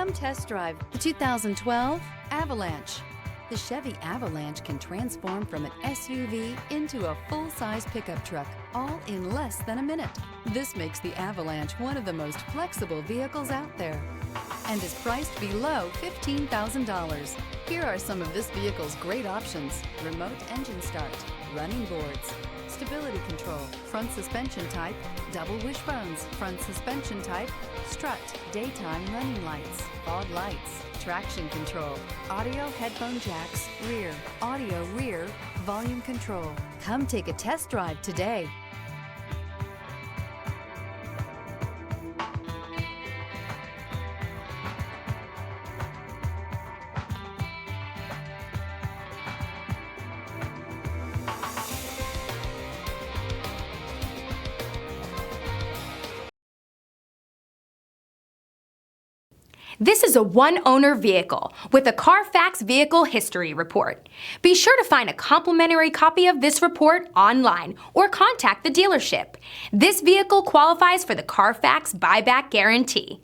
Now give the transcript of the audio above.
Come test drive the 2012 Avalanche. The Chevy Avalanche can transform from an SUV into a full-size pickup truck, all in less than a minute. This makes the Avalanche one of the most flexible vehicles out there and is priced below $15,000. Here are some of this vehicle's great options: remote engine start, running boards, stability control, front suspension type, double wishbones, front suspension type, strut, daytime running lights, fog lights, traction control, audio headphone jacks, rear, audio rear, volume control. Come take a test drive today. This is a one-owner vehicle with a Carfax Vehicle History Report. Be sure to find a complimentary copy of this report online or contact the dealership. This vehicle qualifies for the Carfax Buyback Guarantee.